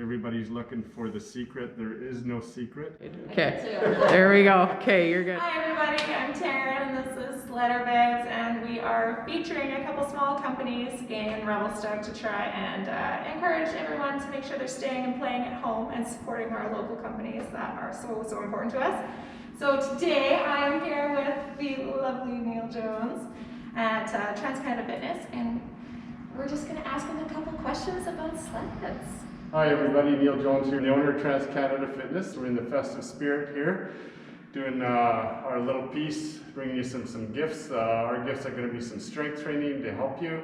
Everybody's looking for the secret. There is no secret. Okay, there we go. Okay, you're good. Hi everybody, I'm Taryn and this is Sledder Bags, and we are featuring a couple small companies in Revelstoke to try and encourage everyone to make sure they're staying and playing at home and supporting our local companies that are so important to us. So today I am here with the lovely Neil Jones at Transcanada Fitness, and we're just going to ask him a couple questions about sleds. Hi everybody, Neil Jones here, the owner of Transcanada Fitness. We're in the festive spirit here, doing our little piece, bringing you some gifts. Our gifts are going to be some strength training to help you.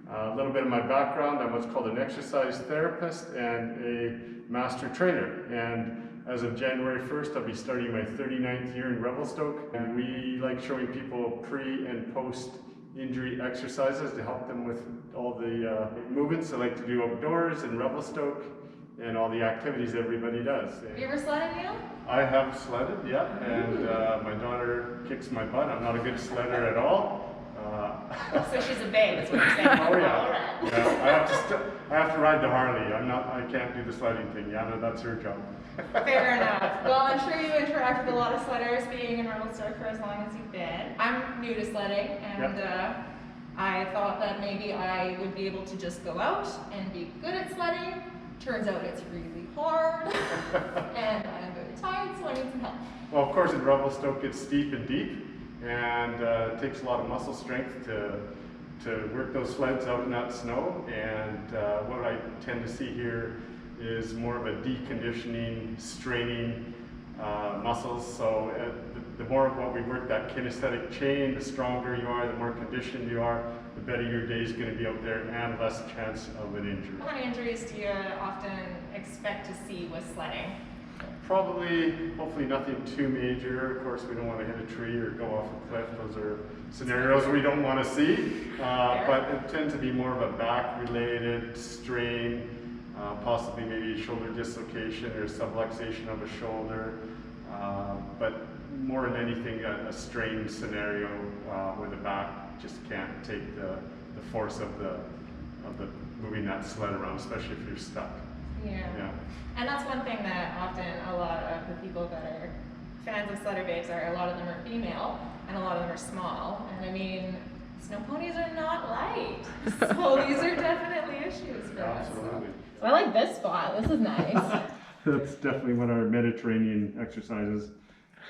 A little bit of my background, I'm what's called an exercise therapist and a master trainer. And as of January 1st, I'll be starting my 39th year in Revelstoke. And we like showing people pre and post injury exercises to help them with all the movements they like to do outdoors in Revelstoke and all the activities everybody does. Have you ever sledded, Neil? I have sledded, yeah, and my daughter kicks my butt. I'm not a good sledder at all. So she's a babe, that's what you're saying. Oh yeah. Yeah, I have to ride the Harley. I can't do the sledding thing. Yeah, no, that's her job. Fair enough. Well, I'm sure you interact with a lot of sledders, being in Revelstoke for as long as you've been. I'm new to sledding, and I thought that maybe I would be able to just go out and be good at sledding. Turns out it's really hard, and I'm very tired, so I need some help. Well, of course, in Revelstoke it's steep and deep, and it takes a lot of muscle strength to work those sleds out in that snow. And what I tend to see here is more of a deconditioning, straining muscles. So the more of what we work that kinesthetic chain, the stronger you are, the more conditioned you are, the better your day is going to be out there and less chance of an injury. What kind of injuries do you often expect to see with sledding? Probably, hopefully nothing too major. Of course, we don't want to hit a tree or go off a cliff. Those are scenarios we don't want to see. But it tends to be more of a back-related strain, possibly maybe a shoulder dislocation or subluxation of a shoulder. But more than anything, a strain scenario where the back just can't take the force of the moving that sled around, especially if you're stuck. Yeah. And that's one thing that often a lot of the people that are fans of sledder babes are, a lot of them are female and a lot of them are small. And I mean, snow ponies are not light. So these are definitely issues for us. Absolutely. So I like this spot. This is nice. That's definitely what our Mediterranean exercises.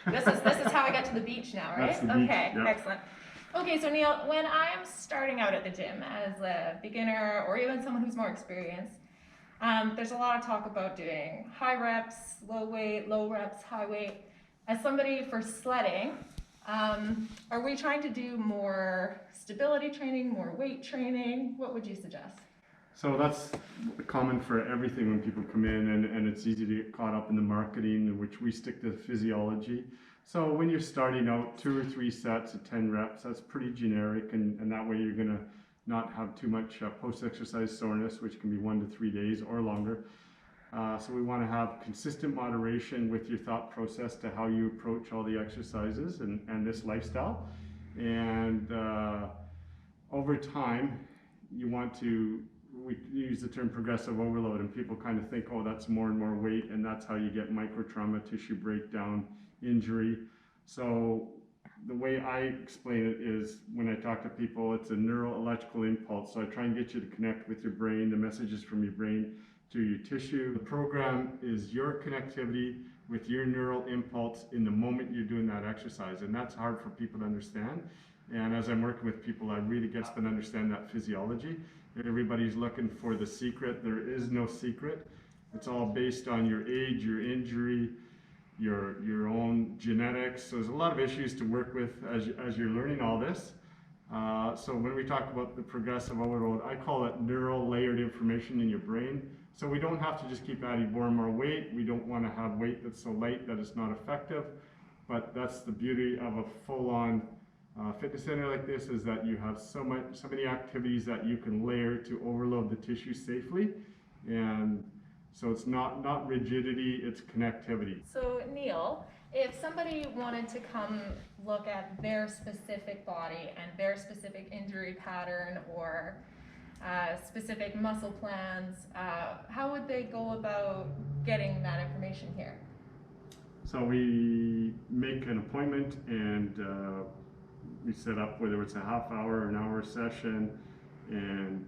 This is how I get to the beach now, right? That's the beach, okay, yeah. Excellent. Okay, so Neil, when I'm starting out at the gym as a beginner or even someone who's more experienced, there's a lot of talk about doing high reps, low weight, low reps, high weight. As somebody for sledding, are we trying to do more stability training, more weight training? What would you suggest? So that's common for everything when people come in, and it's easy to get caught up in the marketing, in which we stick to physiology. So when you're starting out, 2 or 3 sets of 10 reps, that's pretty generic, and that way you're going to not have too much post-exercise soreness, which can be 1 to 3 days or longer. So we want to have consistent moderation with your thought process to how you approach all the exercises and this lifestyle. And over time, you want to, we use the term progressive overload, and people kind of think, oh, that's more and more weight, and that's how you get micro trauma, tissue breakdown, injury. So the way I explain it is, when I talk to people, it's a neural electrical impulse. So I try and get you to connect with your brain, the messages from your brain to your tissue. The program is your connectivity with your neural impulse in the moment you're doing that exercise, and that's hard for people to understand. And as I'm working with people, I really get them to understand that physiology. Everybody's looking for the secret. There is no secret. It's all based on your age, your injury, your own genetics. So there's a lot of issues to work with as you're learning all this. So when we talk about the progressive overload, I call it neural layered information in your brain. So we don't have to just keep adding more and more weight. We don't want to have weight that's so light that it's not effective. But that's the beauty of a full-on fitness center like this, is that you have so many activities that you can layer to overload the tissue safely. And so it's not rigidity, it's connectivity. So Neil, if somebody wanted to come look at their specific body and their specific injury pattern or specific muscle plans, how would they go about getting that information here? So we make an appointment and we set up whether it's a half hour or an hour session, and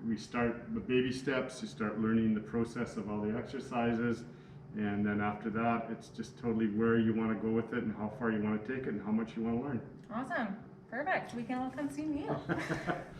we start the baby steps. You start learning the process of all the exercises, and then after that it's just totally where you want to go with it and how far you want to take it and how much you want to learn. Awesome. Perfect. We can all come see Neil.